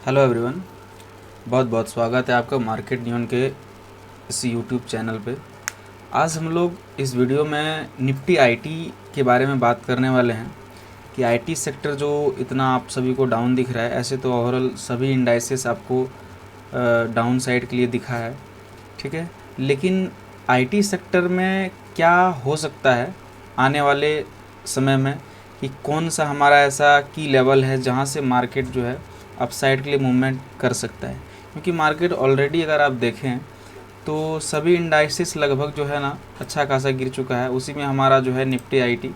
Hello everyone. बहुत बहुत स्वागत है आपका मार्केट न्यून के इस यूट्यूब चैनल पे। आज हम लोग इस वीडियो में निफ्टी आईटी के बारे में बात करने वाले हैं कि आईटी सेक्टर जो इतना आप सभी को डाउन दिख रहा है, ऐसे तो ओवरऑल सभी इंडाइसेस आपको डाउन साइड के लिए दिखा है, ठीक है। लेकिन आईटी सेक्टर में क्या हो सकता है आने वाले समय में, कि कौन सा हमारा ऐसा की लेवल है जहाँ से मार्केट जो है अपसाइड के लिए मूवमेंट कर सकता है। क्योंकि मार्केट ऑलरेडी अगर आप देखें तो सभी इंडाइसिस लगभग जो है ना अच्छा खासा गिर चुका है। उसी में हमारा जो है निफ्टी आईटी,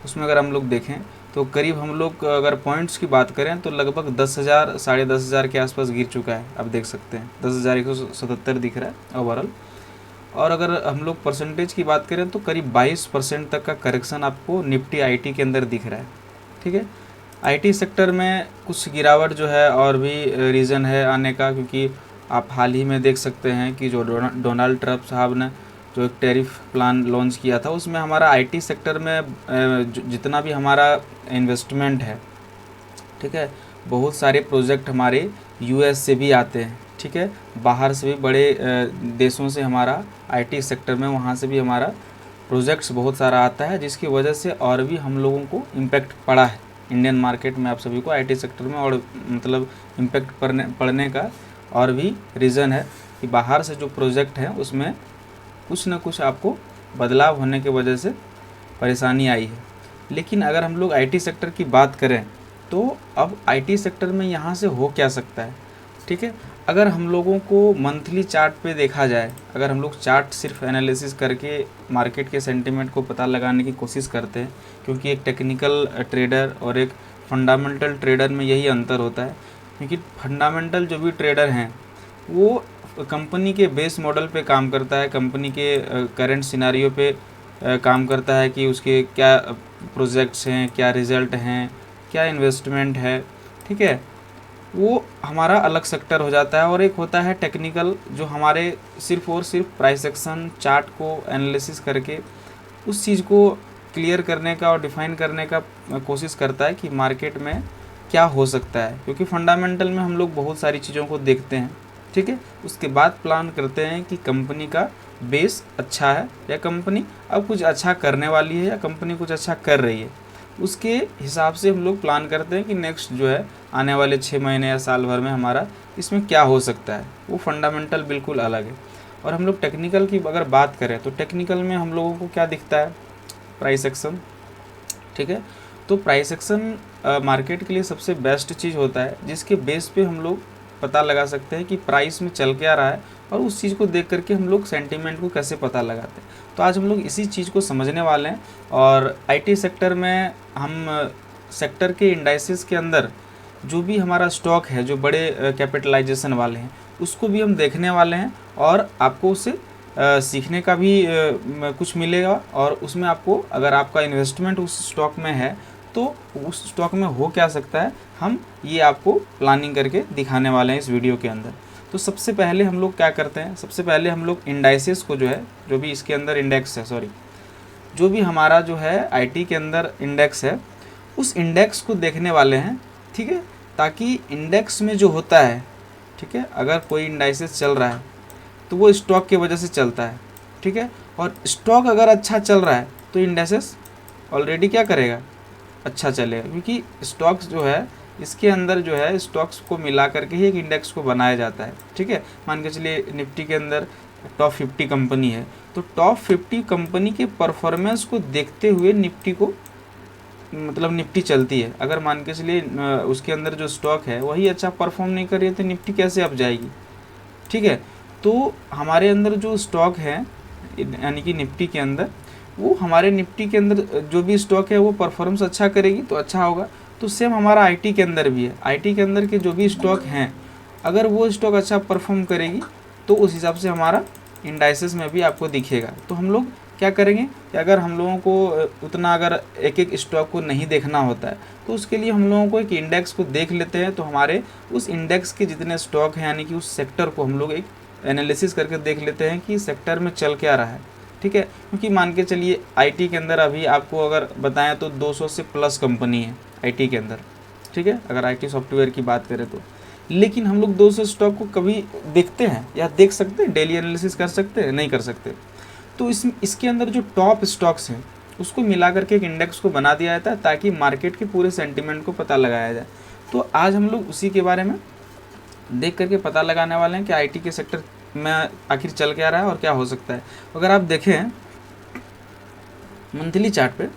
उसमें अगर हम लोग देखें तो करीब हम लोग अगर पॉइंट्स की बात करें तो लगभग 10,000 साढ़े 10,000 के आसपास गिर चुका है। आप देख सकते हैं 10,177 दिख रहा है ओवरऑल। और अगर हम लोग परसेंटेज की बात करें तो करीब 22% तक का करेक्शन आपको निफ्टी आईटी के अंदर दिख रहा है, ठीक है। आईटी सेक्टर में कुछ गिरावट जो है और भी रीज़न है आने का, क्योंकि आप हाल ही में देख सकते हैं कि जो डोनाल्ड ट्रंप साहब ने जो एक टैरिफ प्लान लॉन्च किया था, उसमें हमारा आईटी सेक्टर में जितना भी हमारा इन्वेस्टमेंट है, ठीक है, बहुत सारे प्रोजेक्ट हमारे यूएस से भी आते हैं, ठीक है। बाहर से भी बड़े देशों से हमारा आईटी सेक्टर में वहाँ से भी हमारा प्रोजेक्ट्स बहुत सारा आता है, जिसकी वजह से और भी हम लोगों को इम्पेक्ट पड़ा है इंडियन मार्केट में। आप सभी को आईटी सेक्टर में और मतलब इम्पेक्ट पड़ने का और भी रीज़न है कि बाहर से जो प्रोजेक्ट हैं उसमें कुछ ना कुछ आपको बदलाव होने की वजह से परेशानी आई है। लेकिन अगर हम लोग आईटी सेक्टर की बात करें तो अब आईटी सेक्टर में यहाँ से हो क्या सकता है, ठीक है। अगर हम लोगों को मंथली चार्ट पे देखा जाए, अगर हम लोग चार्ट सिर्फ एनालिसिस करके मार्केट के सेंटीमेंट को पता लगाने की कोशिश करते हैं, क्योंकि एक टेक्निकल ट्रेडर और एक फंडामेंटल ट्रेडर में यही अंतर होता है। क्योंकि फंडामेंटल जो भी ट्रेडर हैं वो कंपनी के बेस मॉडल पे काम करता है, कंपनी के करंट सिनारियो पे काम करता है कि उसके क्या प्रोजेक्ट्स हैं, क्या रिज़ल्ट हैं, क्या इन्वेस्टमेंट है, ठीक है। वो हमारा अलग सेक्टर हो जाता है। और एक होता है टेक्निकल, जो हमारे सिर्फ और सिर्फ प्राइस एक्शन चार्ट को एनालिसिस करके उस चीज़ को क्लियर करने का और डिफाइन करने का कोशिश करता है कि मार्केट में क्या हो सकता है। क्योंकि फंडामेंटल में हम लोग बहुत सारी चीज़ों को देखते हैं, ठीक है, उसके बाद प्लान करते हैं कि कंपनी का बेस अच्छा है या कंपनी अब कुछ अच्छा करने वाली है या कंपनी कुछ अच्छा कर रही है। उसके हिसाब से हम लोग प्लान करते हैं कि नेक्स्ट जो है आने वाले 6 महीने या साल भर में हमारा इसमें क्या हो सकता है। वो फंडामेंटल बिल्कुल अलग है। और हम लोग टेक्निकल की अगर बात करें तो टेक्निकल में हम लोगों को क्या दिखता है, प्राइस एक्शन, ठीक है। तो प्राइस एक्शन मार्केट के लिए सबसे बेस्ट चीज़ होता है, जिसके बेस पे हम लोग पता लगा सकते हैं कि प्राइस में चल क्या रहा है, और उस चीज़ को देख करके हम लोग सेंटीमेंट को कैसे पता लगाते हैं। तो आज हम लोग इसी चीज़ को समझने वाले हैं। और आईटी सेक्टर में हम सेक्टर के इंडाइसिस के अंदर जो भी हमारा स्टॉक है, जो बड़े कैपिटलाइजेशन वाले हैं, उसको भी हम देखने वाले हैं। और आपको उससे सीखने का भी कुछ मिलेगा। और उसमें आपको, अगर आपका इन्वेस्टमेंट उस स्टॉक में है तो उस स्टॉक में हो क्या सकता है, हम ये आपको प्लानिंग करके दिखाने वाले हैं इस वीडियो के अंदर। तो सबसे पहले हम लोग क्या करते हैं, सबसे पहले हम लोग इंडाइसेस को जो है, जो भी इसके अंदर इंडेक्स है, सॉरी, जो भी हमारा जो है आईटी के अंदर इंडेक्स है, उस इंडेक्स को देखने वाले हैं, ठीक है। ताकि इंडेक्स में जो होता है, ठीक है, अगर कोई इंडाइसेस चल रहा है तो वो स्टॉक की वजह से चलता है, ठीक है। और स्टॉक अगर अच्छा चल रहा है तो इंडेक्सेस ऑलरेडी क्या करेगा, अच्छा चलेगा। क्योंकि स्टॉक्स जो है, इसके अंदर जो है स्टॉक्स को मिला करके ही एक इंडेक्स को बनाया जाता है, ठीक है। मान के चलिए निफ्टी के अंदर टॉप 50 कंपनी है, तो टॉप 50 कंपनी के परफॉर्मेंस को देखते हुए निफ्टी को, मतलब निफ्टी चलती है। अगर मान के चलिए उसके अंदर जो स्टॉक है वही अच्छा परफॉर्म नहीं कर रही है तो निफ्टी कैसे अप जाएगी, ठीक है। तो हमारे अंदर जो स्टॉक है, यानी कि निफ्टी के अंदर, वो हमारे निफ्टी के अंदर जो भी स्टॉक है वो परफॉर्मेंस अच्छा करेगी तो अच्छा होगा। तो सेम हमारा आईटी के अंदर भी है। आईटी के अंदर के जो भी स्टॉक हैं, अगर वो स्टॉक अच्छा परफॉर्म करेगी तो उस हिसाब से हमारा इंडाइसेस में भी आपको दिखेगा। तो हम लोग क्या करेंगे कि अगर हम लोगों को उतना, अगर एक एक स्टॉक को नहीं देखना होता है, तो उसके लिए हम लोगों को एक इंडेक्स को देख लेते हैं। तो हमारे उस इंडेक्स के जितने स्टॉक हैं, यानी कि उस सेक्टर को हम लोग एक एनालिसिस करके देख लेते हैं कि सेक्टर में चल क्या रहा है, ठीक है। क्योंकि मान के चलिए आईटी के अंदर अभी आपको अगर बताएं तो 200 से प्लस कंपनी है आईटी के अंदर, ठीक है, अगर आईटी सॉफ्टवेयर की बात करें तो। लेकिन हम लोग 200 स्टॉक को कभी देखते हैं या देख सकते हैं, डेली एनालिसिस कर सकते हैं? नहीं कर सकते। तो इसके अंदर जो टॉप स्टॉक्स हैं उसको मिला करके एक इंडेक्स को बना दिया जाता है ताकि मार्केट के पूरे सेंटिमेंट को पता लगाया जाए। तो आज हम लोग उसी के बारे में देख करके पता लगाने वाले हैं कि आईटी के सेक्टर में आखिर चल क्या रहा है और क्या हो सकता है। अगर आप देखें मंथली चार्ट पे,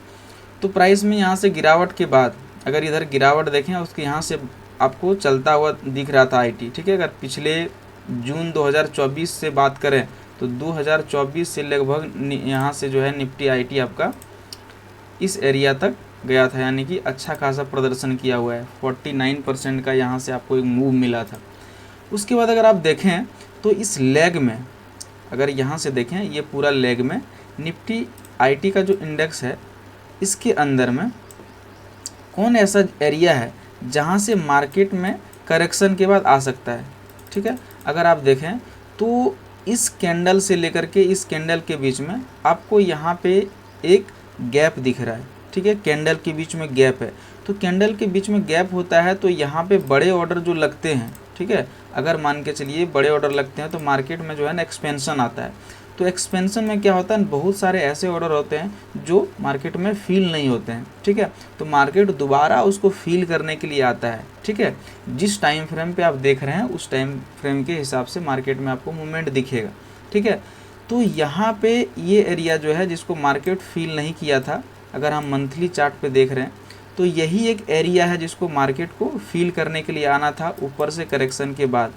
तो प्राइस में यहाँ से गिरावट के बाद अगर इधर गिरावट देखें, उसके यहाँ से आपको चलता हुआ दिख रहा था आईटी, ठीक है। अगर पिछले जून 2024 से बात करें तो 2024 से लगभग यहाँ से जो है निफ्टी आईटी आपका इस एरिया तक गया था, यानी कि अच्छा खासा प्रदर्शन किया हुआ है। 49% का यहाँ से आपको एक मूव मिला था। उसके बाद अगर आप देखें तो इस लेग में, अगर यहाँ से देखें ये पूरा लेग में निफ्टी आईटी का जो इंडेक्स है, इसके अंदर में कौन ऐसा एरिया है जहाँ से मार्केट में करेक्शन के बाद आ सकता है, ठीक है। अगर आप देखें तो इस कैंडल से लेकर के इस कैंडल के बीच में आपको यहाँ पे एक गैप दिख रहा है, ठीक है। कैंडल के बीच में गैप है, तो कैंडल के बीच में गैप होता है तो यहाँ पे बड़े ऑर्डर जो लगते हैं, ठीक है, अगर मान के चलिए बड़े ऑर्डर लगते हैं तो मार्केट में जो है ना एक्सपेंशन आता है। तो एक्सपेंशन में क्या होता है, बहुत सारे ऐसे ऑर्डर होते हैं जो मार्केट में फील नहीं होते हैं, ठीक है। तो मार्केट दोबारा उसको फील करने के लिए आता है, ठीक है। जिस टाइम फ्रेम पे आप देख रहे हैं उस टाइम फ्रेम के हिसाब से मार्केट में आपको मूवमेंट दिखेगा, ठीक है। तो यहाँ पे ये एरिया जो है जिसको मार्केट फील नहीं किया था, अगर हम मंथली चार्ट पे देख रहे हैं तो यही एक एरिया है जिसको मार्केट को फील करने के लिए आना था ऊपर से करेक्शन के बाद,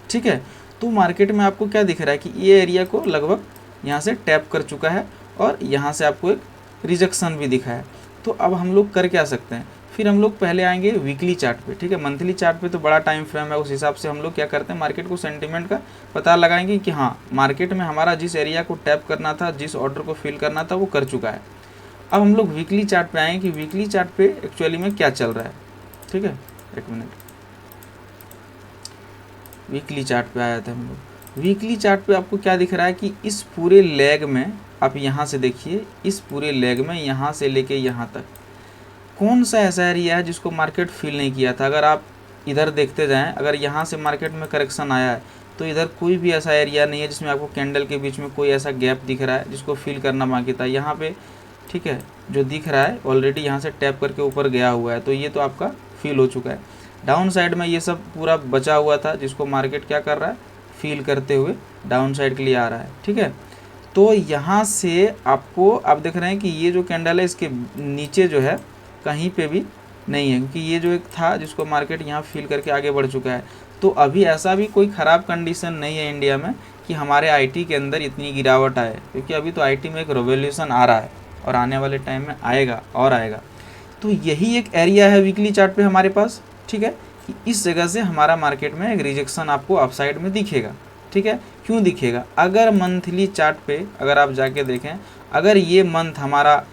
ठीक है। तो मार्केट में आपको क्या दिख रहा है कि ये एरिया को लगभग यहाँ से टैप कर चुका है और यहाँ से आपको एक रिजेक्शन भी दिखा है। तो अब हम लोग कर क्या सकते हैं, फिर हम लोग पहले आएंगे वीकली चार्ट पे, ठीक है। मंथली चार्ट पे तो बड़ा टाइम फ्रेम है, उस हिसाब से हम लोग क्या करते हैं, मार्केट को सेंटीमेंट का पता लगाएंगे कि हाँ मार्केट में हमारा जिस एरिया को टैप करना था, जिस ऑर्डर को फिल करना था वो कर चुका है। अब हम लोग वीकली चार्ट पे आएंगे कि वीकली चार्ट पे एक्चुअली में क्या चल रहा है, ठीक है। एक मिनट, वीकली चार्ट पे आया था हम लोग। वीकली चार्ट पे आपको क्या दिख रहा है कि इस पूरे लेग में, आप यहाँ से देखिए, इस पूरे लेग में यहाँ से लेके यहाँ तक कौन सा ऐसा एरिया है जिसको मार्केट फील नहीं किया था। अगर आप इधर देखते जाएं, अगर यहाँ से मार्केट में करेक्शन आया है तो इधर कोई भी ऐसा एरिया नहीं है जिसमें आपको कैंडल के बीच में कोई ऐसा गैप दिख रहा है जिसको फील करना बाकी था। यहाँ पे, ठीक है, जो दिख रहा है ऑलरेडी यहाँ से टैप करके ऊपर गया हुआ है, तो ये तो आपका फील हो चुका है। डाउन साइड में ये सब पूरा बचा हुआ था जिसको मार्केट क्या कर रहा है, फील करते हुए डाउन साइड के लिए आ रहा है, ठीक है। तो यहाँ से आपको आप देख रहे हैं कि ये जो कैंडल है इसके नीचे जो है कहीं पे भी नहीं है, क्योंकि ये जो एक था जिसको मार्केट यहाँ फील करके आगे बढ़ चुका है। तो अभी ऐसा भी कोई ख़राब कंडीशन नहीं है इंडिया में कि हमारे आईटी के अंदर इतनी गिरावट आए, क्योंकि अभी तो आईटी में एक रेवोल्यूशन आ रहा है और आने वाले टाइम में आएगा और आएगा। तो यही एक एरिया है वीकली चार्ट पे हमारे पास, ठीक है, कि इस जगह से हमारा मार्केट में एक रिजेक्शन आपको अपसाइड में दिखेगा, ठीक है। क्यों दिखेगा, अगर मंथली चार्ट पे अगर आप जाके देखें, अगर ये मंथ हमारा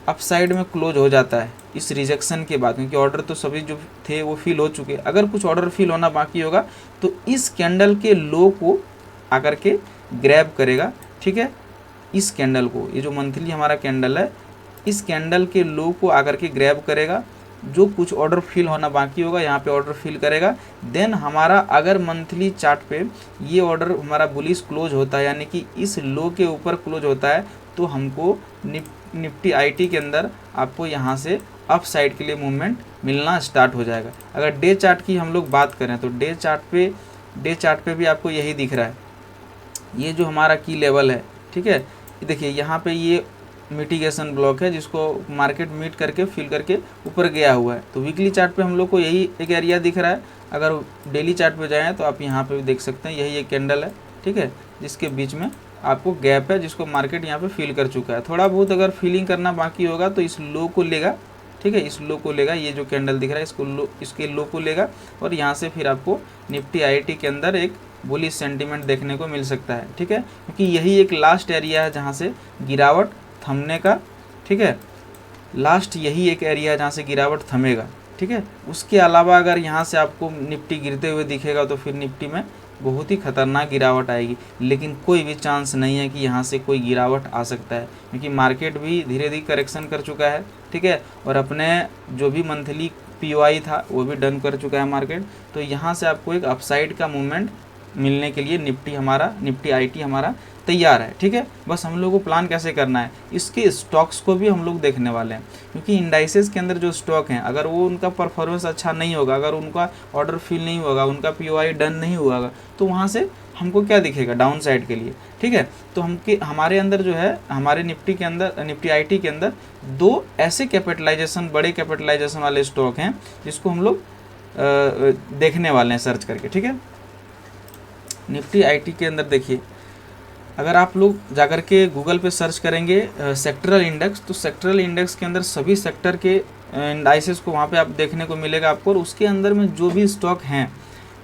अपसाइड में क्लोज हो जाता है इस रिजेक्शन के बाद, क्योंकि ऑर्डर तो सभी जो थे वो फिल हो चुके, अगर कुछ ऑर्डर फिल होना बाकी होगा तो इस कैंडल के लो को आकर के ग्रैब करेगा, ठीक है। इस कैंडल को, ये जो मंथली हमारा कैंडल है, इस कैंडल के लो को आकर के ग्रैब करेगा, जो कुछ ऑर्डर फिल होना बाकी होगा यहाँ पे ऑर्डर फिल करेगा। देन हमारा अगर मंथली चार्ट पे ये ऑर्डर हमारा बुलिश क्लोज होता है, यानी कि इस लो के ऊपर क्लोज होता है, तो हमको निफ्टी आईटी के अंदर आपको यहाँ से अप साइड के लिए मूवमेंट मिलना स्टार्ट हो जाएगा। अगर डे चार्ट की हम लोग बात करें तो डे चार्ट पे भी आपको यही दिख रहा है, ये जो हमारा की लेवल है, ठीक है। देखिए यहाँ पे ये मिटिगेशन ब्लॉक है जिसको मार्केट मीट करके फिल करके ऊपर गया हुआ है। तो वीकली चार्ट पे हम लोग को यही एक एरिया दिख रहा है। अगर डेली चार्ट पे जाएँ तो आप यहाँ पे भी देख सकते हैं, यही एक कैंडल है, ठीक है, जिसके बीच में आपको गैप है जिसको मार्केट यहाँ पे फिल कर चुका है। थोड़ा बहुत अगर फिलिंग करना बाकी होगा तो इस लो को लेगा, ठीक है, इस लो को लेगा, ये जो कैंडल दिख रहा है इसके लो को लेगा और यहाँ से फिर आपको निफ्टी आईटी के अंदर एक बुलिश सेंटीमेंट देखने को मिल सकता है, ठीक है, क्योंकि यही एक लास्ट एरिया है जहाँ से गिरावट थमने का, ठीक है, लास्ट यही एक एरिया है जहाँ से गिरावट थमेगा, ठीक है। उसके अलावा अगर यहाँ से आपको निफ्टी गिरते हुए दिखेगा तो फिर निफ्टी में बहुत ही खतरनाक गिरावट आएगी, लेकिन कोई भी चांस नहीं है कि यहाँ से कोई गिरावट आ सकता है, क्योंकि मार्केट भी धीरे धीरे करेक्शन कर चुका है ठीक है, और अपने जो भी मंथली पीओआई था वो भी डन कर चुका है मार्केट। तो यहाँ से आपको एक अपसाइड का मूवमेंट मिलने के लिए निफ्टी आईटी हमारा तैयार है। ठीक है, बस हम लोग को प्लान कैसे करना है, इसके स्टॉक्स को भी हम लोग देखने वाले हैं, क्योंकि इंडाइसेस के अंदर जो स्टॉक हैं अगर वो उनका परफॉर्मेंस अच्छा नहीं होगा, अगर उनका ऑर्डर फिल नहीं होगा, उनका पीओआई डन नहीं हुआ, तो वहाँ से हमको क्या दिखेगा, डाउन साइड के लिए। ठीक है, तो हमारे अंदर जो है, हमारे निफ्टी आईटी के अंदर दो ऐसे कैपिटलाइजेशन, बड़े कैपिटलाइजेशन वाले स्टॉक हैं जिसको हम लोग देखने वाले हैं सर्च करके। ठीक है, निफ्टी आईटी के अंदर देखिए, अगर आप लोग जाकर के गूगल पे सर्च करेंगे सेक्टरल इंडेक्स, तो सेक्टरल इंडेक्स के अंदर सभी सेक्टर के इंडाइसेस को वहाँ पे आप देखने को मिलेगा आपको, और उसके अंदर में जो भी स्टॉक हैं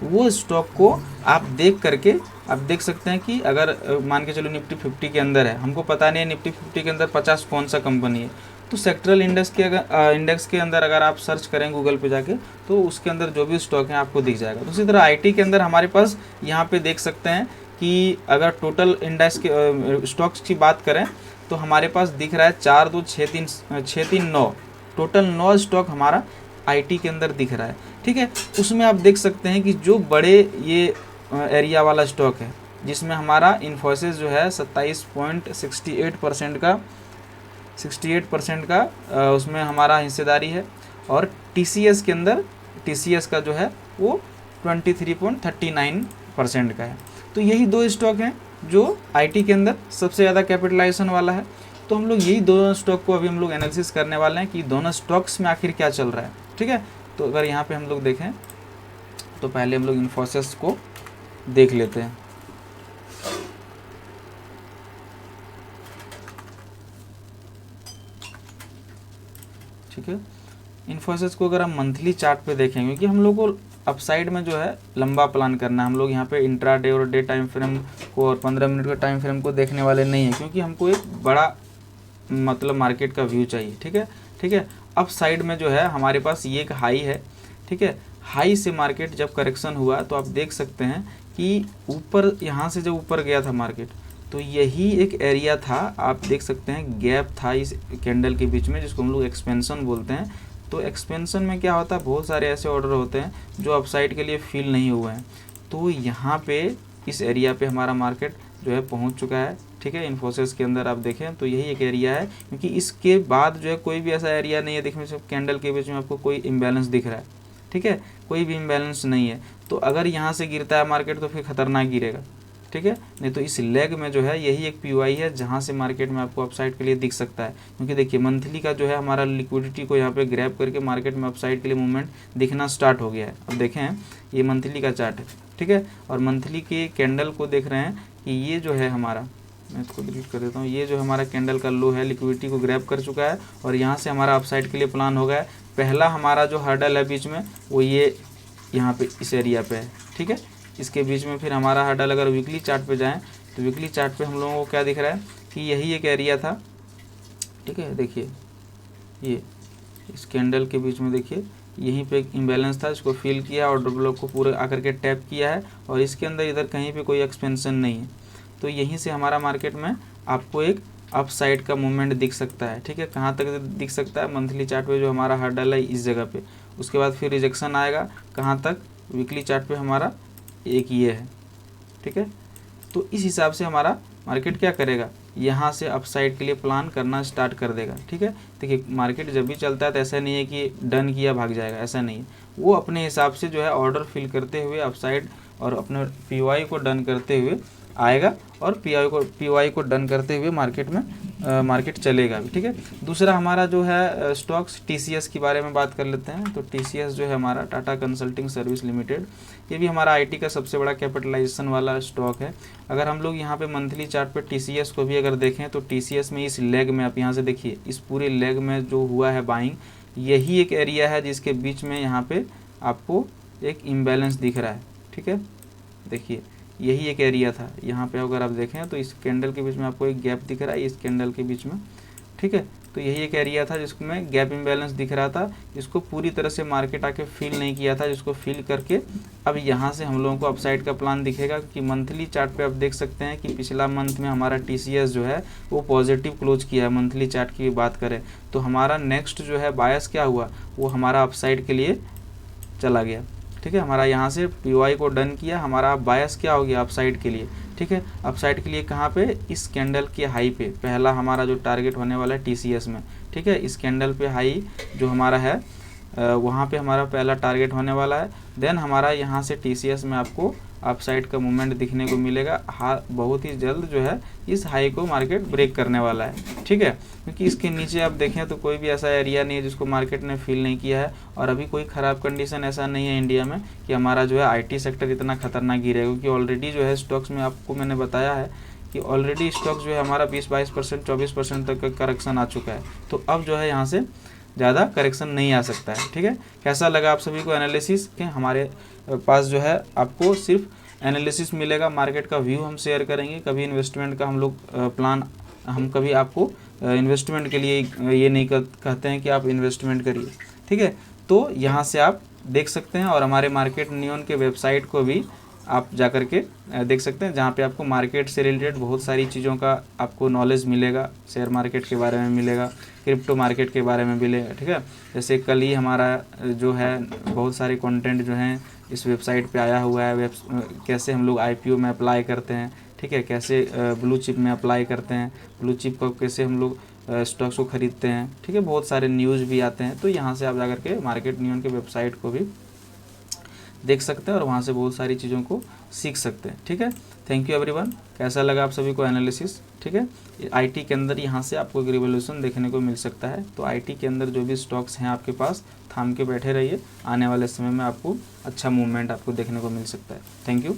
वो स्टॉक को आप देख करके आप देख सकते हैं कि अगर मान के चलो निफ्टी 50 के अंदर है, हमको पता नहीं है निफ्टी 50 के अंदर 50 कौन सा कंपनी है, तो सेक्टरल इंडेक्स के अंदर अगर आप सर्च करें गूगल पे जाके, तो उसके अंदर जो भी स्टॉक हैं आपको दिख जाएगा। तो उसी तरह आईटी के अंदर हमारे पास यहाँ पे देख सकते हैं कि अगर टोटल इंडेक्स के स्टॉक्स की बात करें तो हमारे पास दिख रहा है 4 2 6 3 6 3 9, टोटल 9 स्टॉक हमारा आईटी के अंदर दिख रहा है। ठीक है, उसमें आप देख सकते हैं कि जो बड़े ये एरिया वाला स्टॉक है जिसमें हमारा इन्फोसिस जो है 68% का उसमें हमारा हिस्सेदारी है, और टीसीएस के अंदर टीसीएस का जो है वो 23.39% का है। तो यही दो स्टॉक हैं जो आईटी के अंदर सबसे ज़्यादा कैपिटलाइजेशन वाला है। तो हम लोग यही दोनों स्टॉक को अभी हम लोग एनालिसिस करने वाले हैं कि दोनों स्टॉक्स में आखिर क्या चल रहा है। ठीक है, तो अगर यहाँ पे हम लोग देखें तो पहले हम लोग इन्फोसिस को देख लेते हैं। ठीक है, इन्फोसिस को अगर हम मंथली चार्ट पे देखें, क्योंकि हम लोग को अपसाइड में जो है लंबा प्लान करना है, हम लोग यहाँ पे इंट्राडे और डे टाइम फ्रेम को और 15 मिनट का टाइम फ्रेम को देखने वाले नहीं है, क्योंकि हमको एक बड़ा मतलब मार्केट का व्यू चाहिए। ठीक है, ठीक है, अप साइड में जो है हमारे पास ये एक हाई है। ठीक है, हाई से मार्केट जब करेक्शन हुआ तो आप देख सकते हैं कि ऊपर, यहाँ से जब ऊपर गया था मार्केट, तो यही एक एरिया था, आप देख सकते हैं गैप था इस कैंडल के बीच में, जिसको हम लोग एक्सपेंशन बोलते हैं। तो एक्सपेंशन में क्या होता है, बहुत सारे ऐसे ऑर्डर होते हैं जो अपसाइड के लिए फिल नहीं हुए हैं, तो यहाँ पे इस एरिया पे हमारा मार्केट जो है पहुँच चुका है। ठीक है, इन्फोसिस के अंदर आप देखें तो यही एक एरिया है, क्योंकि इसके बाद जो है कोई भी ऐसा एरिया नहीं है, देखने से कैंडल के बीच में आपको कोई इम्बैलेंस दिख रहा है। ठीक है, कोई भी इम्बैलेंस नहीं है, तो अगर यहाँ से गिरता है मार्केट तो फिर खतरनाक गिरेगा। ठीक है, नहीं तो इस लेग में जो है यही एक पीओआई है जहाँ से मार्केट में आपको अपसाइड के लिए दिख सकता है, क्योंकि देखिए मंथली का जो है हमारा लिक्विडिटी को यहाँ पे ग्रैब करके मार्केट में अपसाइड के लिए मूवमेंट दिखना स्टार्ट हो गया है। अब देखें ये मंथली का चार्ट है। ठीक है, और मंथली के कैंडल को देख रहे हैं कि ये जो है हमारा, मैं इसको डिलीट कर देता हूँ, ये जो हमारा कैंडल का लो है लिक्विडिटी को ग्रैब कर चुका है, और यहाँ से हमारा अपसाइड के लिए प्लान हो गया है। पहला हमारा जो हर्डल है बीच में वो ये यहाँ पे इस एरिया पे है। ठीक है, इसके बीच में फिर हमारा हर्डल, अगर वीकली चार्ट पे जाएं तो वीकली चार्ट पे हम लोगों को क्या दिख रहा है कि यही एक एरिया था। ठीक है, देखिए ये इस कैंडल के बीच में देखिए यहीं पे एक इम्बैलेंस था, इसको फिल किया और ब्लॉक को पूरे आकर के टैप किया है, और इसके अंदर इधर कहीं पे कोई एक्सपेंशन नहीं है। तो यहीं से हमारा मार्केट में आपको एक अप साइड का मूवमेंट दिख सकता है। ठीक है, कहाँ तक दिख सकता है, मंथली चार्ट पे जो हमारा हर्डल है इस जगह पे, उसके बाद फिर रिजेक्शन आएगा कहाँ तक, वीकली चार्ट पे हमारा एक ये है। ठीक है, तो इस हिसाब से हमारा मार्केट क्या करेगा, यहाँ से अपसाइड के लिए प्लान करना स्टार्ट कर देगा। ठीक है, देखिए मार्केट जब भी चलता है तो ऐसा नहीं है कि डन किया भाग जाएगा, ऐसा नहीं है, वो अपने हिसाब से जो है ऑर्डर फिल करते हुए अपसाइड और अपने पीओआई को डन करते हुए आएगा, और पीओआई को डन करते हुए मार्केट में मार्केट चलेगा भी। ठीक है, दूसरा हमारा जो है स्टॉक्स टीसीएस के बारे में बात कर लेते हैं। तो टीसीएस जो है हमारा टाटा कंसल्टिंग सर्विस लिमिटेड, ये भी हमारा आईटी का सबसे बड़ा कैपिटलाइजेशन वाला स्टॉक है। अगर हम लोग यहाँ पे मंथली चार्ट पे टीसीएस को भी अगर देखें तो टीसीएस में इस लेग में, आप यहाँ से देखिए इस पूरे लेग में जो हुआ है बाइंग, यही एक एरिया है जिसके बीच में यहाँ पे आपको एक इम्बैलेंस दिख रहा है। ठीक है, देखिए यही एक एरिया था, यहाँ पे अगर आप देखें तो इस कैंडल के बीच में आपको एक गैप दिख रहा है, इस कैंडल के बीच में। ठीक है। तो यही एक एरिया था जिसको मैं गैप इम्बैलेंस दिख रहा था, इसको पूरी तरह से मार्केट आके फिल नहीं किया था, जिसको फिल करके अब यहाँ से हम लोगों को अपसाइड का प्लान दिखेगा। कि मंथली चार्ट पे आप देख सकते हैं कि पिछला मंथ में हमारा TCS जो है वो पॉजिटिव क्लोज किया है। मंथली चार्ट की बात करें तो हमारा नेक्स्ट जो है बायस क्या हुआ, वो हमारा अपसाइड के लिए चला गया, ठीक है। हमारा यहाँ से POI को डन किया, हमारा बायस क्या हो गया अपसाइड के लिए, ठीक है। अपसाइड के लिए कहाँ पे, इस कैंडल के हाई पे पहला हमारा जो टारगेट होने वाला है TCS में, ठीक है। इस कैंडल पे हाई जो हमारा है वहाँ पे हमारा पहला टारगेट होने वाला है। देन हमारा यहाँ से TCS में आपको अपसाइड का मूवमेंट दिखने को मिलेगा। बहुत ही जल्द जो है इस हाई को मार्केट ब्रेक करने वाला है, ठीक है। क्योंकि इसके नीचे आप देखें तो कोई भी ऐसा एरिया नहीं है जिसको मार्केट ने फील नहीं किया है, और अभी कोई ख़राब कंडीशन ऐसा नहीं है इंडिया में कि हमारा जो है IT सेक्टर इतना खतरनाक गिरेगा। क्योंकि ऑलरेडी जो है स्टॉक्स में आपको मैंने बताया है कि ऑलरेडी स्टॉक्स जो है हमारा 20-22%, 24% तक का करेक्शन आ चुका है। तो अब जो है यहाँ से ज़्यादा करेक्शन नहीं आ सकता है, ठीक है। कैसा लगा आप सभी को एनालिसिस के? हमारे पास जो है आपको सिर्फ एनालिसिस मिलेगा, मार्केट का व्यू हम शेयर करेंगे। कभी इन्वेस्टमेंट का हम लोग प्लान, हम कभी आपको इन्वेस्टमेंट के लिए ये नहीं कहते हैं कि आप इन्वेस्टमेंट करिए, ठीक है। तो यहाँ से आप देख सकते हैं, और हमारे मार्केट नियॉन के वेबसाइट को भी आप जा कर के देख सकते हैं, जहाँ पे आपको मार्केट से रिलेटेड बहुत सारी चीज़ों का आपको नॉलेज मिलेगा। शेयर मार्केट के बारे में मिलेगा, क्रिप्टो मार्केट के बारे में मिलेगा, ठीक है। जैसे कल ही हमारा जो है बहुत सारे कंटेंट जो हैं इस वेबसाइट पे आया हुआ है। कैसे हम लोग IPO में अप्लाई करते हैं, ठीक है। कैसे ब्लू चिप में अप्लाई करते हैं, ब्लू चिप को कैसे हम लोग स्टॉक्स को ख़रीदते हैं, ठीक है। बहुत सारे न्यूज़ भी आते हैं। तो यहाँ से आप जा कर के मार्केट नियॉन के वेबसाइट को भी देख सकते हैं और वहाँ से बहुत सारी चीज़ों को सीख सकते हैं, ठीक है। Thank you everyone. कैसा लगा आप सभी को एनालिसिस, ठीक है। IT के अंदर यहाँ से आपको एक रिवोल्यूशन देखने को मिल सकता है। तो IT के अंदर जो भी स्टॉक्स हैं आपके पास, थाम के बैठे रहिए, आने वाले समय में आपको अच्छा मूवमेंट आपको देखने को मिल सकता है। Thank you.